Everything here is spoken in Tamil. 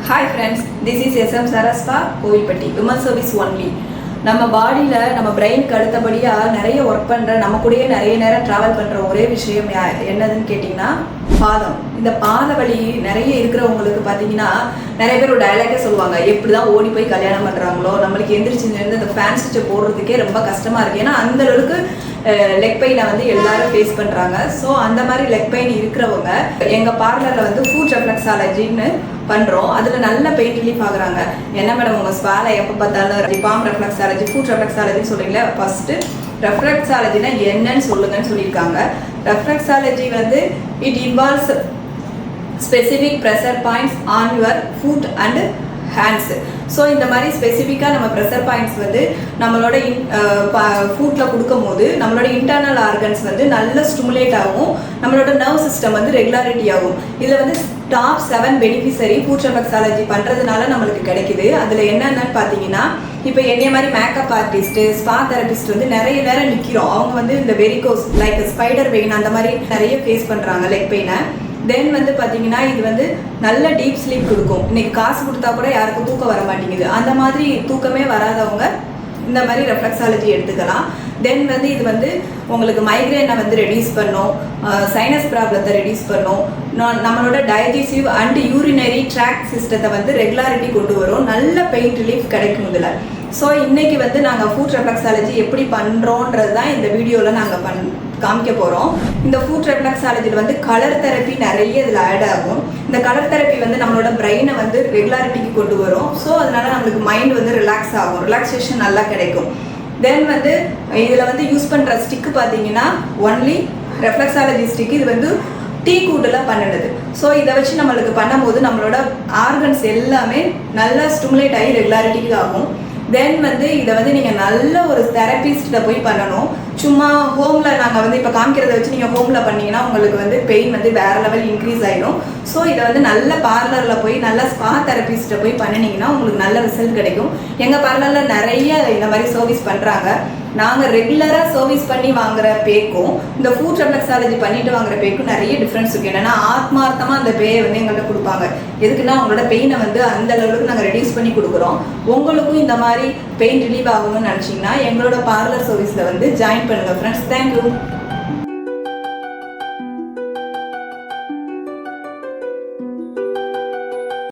Hi friends, this is SM Saraspa, Kovilpatti women service only. நம்ம பாடியில் நம்ம பிரெயினுக்கு அடுத்தபடியாக நிறைய ஒர்க் பண்ணுற நம்ம கூடயே நிறைய நேரம் ட்ராவல் பண்ணுற ஒரே விஷயம் என்னதுன்னு கேட்டிங்கன்னா பாதம். இந்த பாத வலி நிறைய இருக்கிறவங்களுக்கு பார்த்தீங்கன்னா நிறைய பேர் ஒரு டயலாக்கே சொல்லுவாங்க, எப்படி தான் ஓடி போய் கல்யாணம் பண்ணுறாங்களோ நம்மளுக்கு எந்திரிச்சிலேருந்து அந்த ஃபேன் ஸ்டிச்சை போடுறதுக்கே ரொம்ப கஷ்டமாக இருக்குது. ஏன்னா அந்த அளவுக்கு லெக் பெயினை வந்து எல்லாரும் ஃபேஸ் பண்ணுறாங்க. ஸோ அந்த மாதிரி லெக் பெயின் இருக்கிறவங்க எங்கள் பார்லரில் வந்து ஃபுட் ரெஃப்ளெக்ஸாலஜின்னு பண்ணுறோம். அதில் நல்ல பெயின் ரிலீஃப் ஆகுறாங்க. என்ன மேடம் உங்கள் ஸ்பாலை எப்போ பார்த்தாலும் பாம் ரெஃப்ளெக்ஸாலஜி ஃபுட் ரெஃப்ளெக்ஸாலஜின்னு சொல்கிறீங்களே, ஃபஸ்ட்டு ரெஃப்ளெக்ஸாலஜினா என்னன்னு சொல்லுங்கன்னு சொல்லியிருக்காங்க. ரெஃப்ளெக்ஸாலஜி வந்து it involves specific pressure points on your food and hands. So இந்த மாதிரி ஸ்பெசிஃபிக்காக நம்ம ப்ரெஷர் பாயிண்ட்ஸ் வந்து நம்மளோட ஃபுட்டில் கொடுக்கும் போது நம்மளோட இன்டர்னல் ஆர்கன்ஸ் வந்து நல்ல ஸ்டிமுலேட் ஆகும், நம்மளோட நர்வ் சிஸ்டம் வந்து ரெகுலாரிட்டி ஆகும். இதில் வந்து டாப் 7 பெனிஃபிஷரி ஃபுட் ரெஃப்ளெக்ஸாலஜி பண்ணுறதுனால நம்மளுக்கு கிடைக்குது. அதில் என்னென்னு பார்த்தீங்கன்னா, இப்போ என்னைய மாதிரி மேக்கப் ஆர்டிஸ்ட்டு ஸ்பா தெரபிஸ்ட் வந்து நிறைய நேரம் நிற்கிறோம். அவங்க வந்து இந்த வெரிகோஸ் லைக் ஸ்பைடர் வெயின் அந்த மாதிரி நிறைய ஃபேஸ் பண்ணுறாங்க லெக் பெயினை. தென் வந்து பார்த்தீங்கன்னா இது வந்து நல்ல டீப் ஸ்லீப் கொடுக்கும். இன்னைக்கு காசு கொடுத்தா கூட யாருக்கும் தூக்கம் வர மாட்டேங்குது. அந்த மாதிரி தூக்கமே வராதவங்க இந்த மாதிரி ரெஃப்ளெக்ஸாலஜி எடுத்துக்கலாம். தென் வந்து இது வந்து உங்களுக்கு மைக்ரேனை வந்து ரெடியூஸ் பண்ணும், சைனஸ் ப்ராப்ளத்தை ரெடியூஸ் பண்ணும், நம்மளோட டைஜஸ்டிவ் அண்ட் யூரினரி ட்ராக்ட் சிஸ்டத்தை வந்து ரெகுலாரிட்டி கொண்டு வரும், நல்ல பெயின் ரிலீஃப் கிடைக்கும் இதில். ஸோ இன்றைக்கி வந்து நாங்கள் ஃபுட் ரெஃப்ளெக்ஸாலஜி எப்படி பண்ணுறோன்றது தான் இந்த வீடியோவில் நாங்கள் காமிக்க போகிறோம். இந்த ஃபுட் ரெஃப்ளெக்ஸாலஜியில் வந்து கலர் தெரப்பி நிறைய இதில் ஆட் ஆகும். இந்த கலர் தெரப்பி வந்து நம்மளோட பிரெயினை வந்து ரெகுலாரிட்டிக்கு கொண்டு வரும். ஸோ அதனால் நம்மளுக்கு மைண்ட் வந்து ரிலாக்ஸ் ஆகும், ரிலாக்ஸேஷன் நல்லா கிடைக்கும். தென் வந்து இதில் வந்து யூஸ் பண்ணுற ஸ்டிக்கு பார்த்தீங்கன்னா ஒன்லி ரெஃப்ளெக்ஸாலஜி ஸ்டிக்கு. இது வந்து டீ கூட்டில் பண்ணினது. ஸோ இதை வச்சு நம்மளுக்கு பண்ணும்போது நம்மளோட ஆர்கன்ஸ் எல்லாமே நல்லா ஸ்டிமுலேட் ஆகி ரெகுலாரிட்டிக்கு ஆகும். தென் வந்து இதை வந்து நீங்கள் நல்ல ஒரு தெரபிஸ்ட்டை போய் பண்ணணும். சும்மா ஹோமில் நாங்கள் வந்து இப்போ காமிக்கிறத வச்சு நீங்கள் ஹோமில் பண்ணிங்கன்னா உங்களுக்கு வந்து பெயின் வந்து வேறு லெவல் இன்க்ரீஸ் ஆகிடும். ஸோ இதை வந்து நல்ல பார்லரில் போய் நல்ல ஸ்பா தெரபிஸ்ட்டை போய் பண்ணினீங்கன்னா உங்களுக்கு நல்ல ரிசல்ட் கிடைக்கும். எங்கள் பார்லரில் நிறைய இந்த மாதிரி சர்வீஸ் பண்ணுறாங்க. நாங்கள் ரெகுலராக சர்வீஸ் பண்ணி வாங்குகிற பேக்கும் இந்த ஃபுட் ரெஃப்ளெக்ஸாலஜி பண்ணிட்டு வாங்குற பேக்கும் நிறைய டிஃப்ரென்ஸ் இருக்குது. என்னென்னா ஆத்மார்த்தமாக அந்த பேயை வந்து எங்கள்கிட்ட கொடுப்பாங்க. எதுக்குன்னா உங்களோட பெயினை வந்து அந்த லெவலுக்கு நாங்கள் ரெடியூஸ் பண்ணி கொடுக்குறோம். உங்களுக்கும் இந்த மாதிரி பெயின் ரிலீவ் ஆகணும்னு நினச்சிங்கன்னா எங்களோட பார்லர் சர்வீஸில் வந்து ஜாயின் பண்ணுங்கள் ஃப்ரெண்ட்ஸ். தேங்க்யூ.